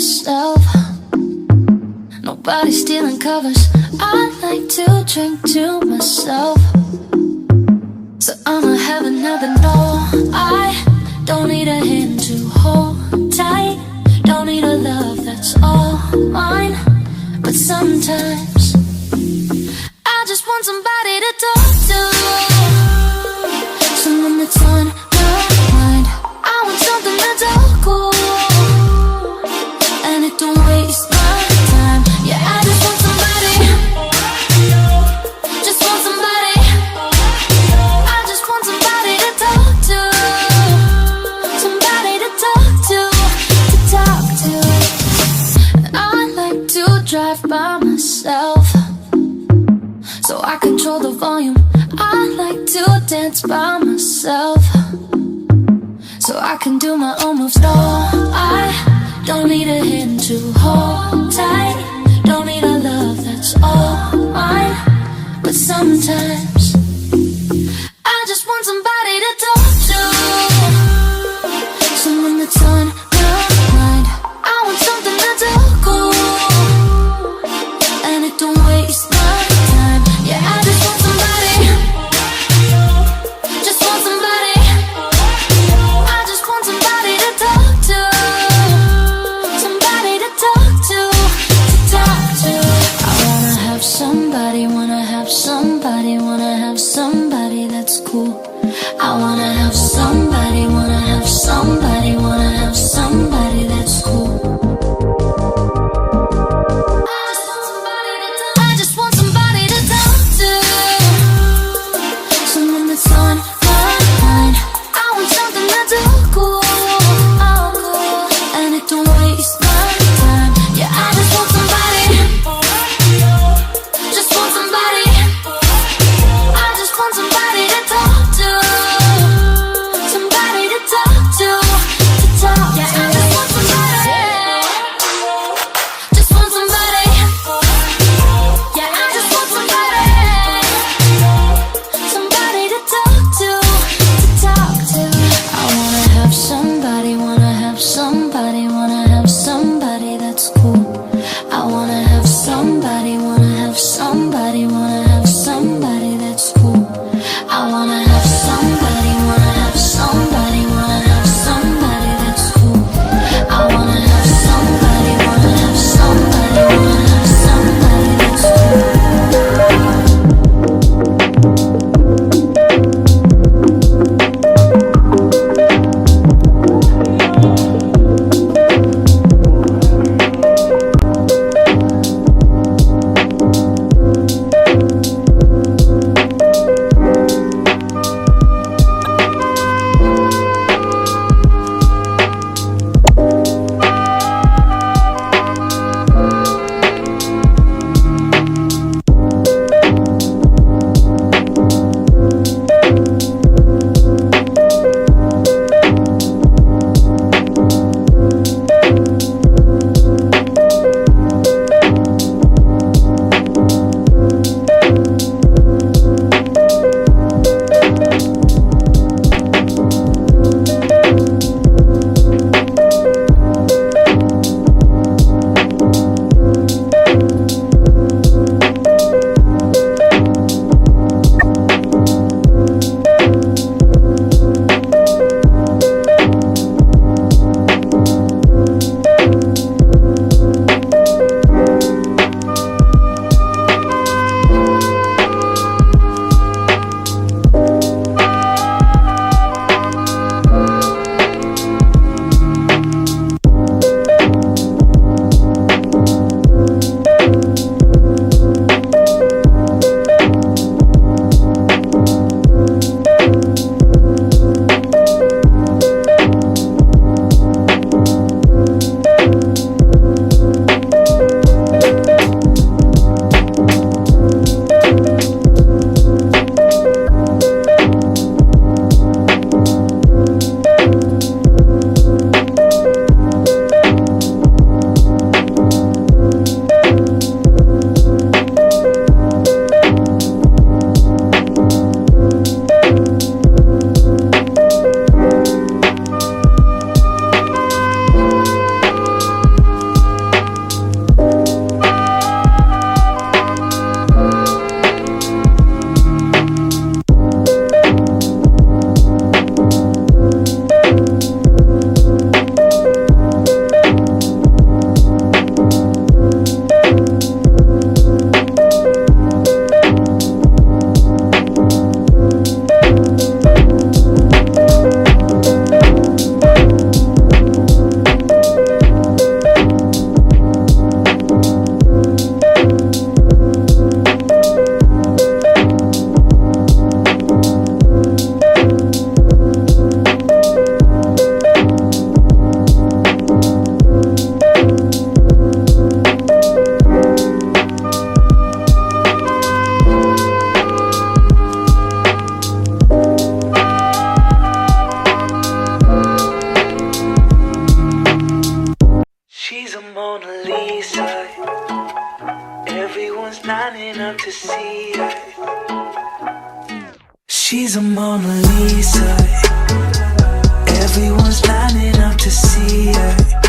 myself. Nobody's stealing covers. I like to drink to myself. So I'ma have another no. I don't need a hand to hold tight. Don't need a love that's all mine. But sometimes I just want somebody to talk to, someone that's on my mind. I want something that's all cool, and it don't waste my time. Yeah, I just want somebody, just want somebody. I just want somebody to talk to, somebody to talk to. And I like to drive by myself, so I control the volume. I like to dance by myself, so I can do my own moves. No, I don't need a hand to hold tight. Don't need a love that's all mine. But sometimes I just want somebody to talk to, someone that's on my mind. I want something that's all cool, and it don't waste my time. Yeah, I just want somebody, just want somebody. I just want somebody to talk to, somebody to talk to, I wanna have somebody, wanna have somebody, wanna Mona Lisa. Everyone's lining up to see her. She's a Mona Lisa. Everyone's lining up to see her.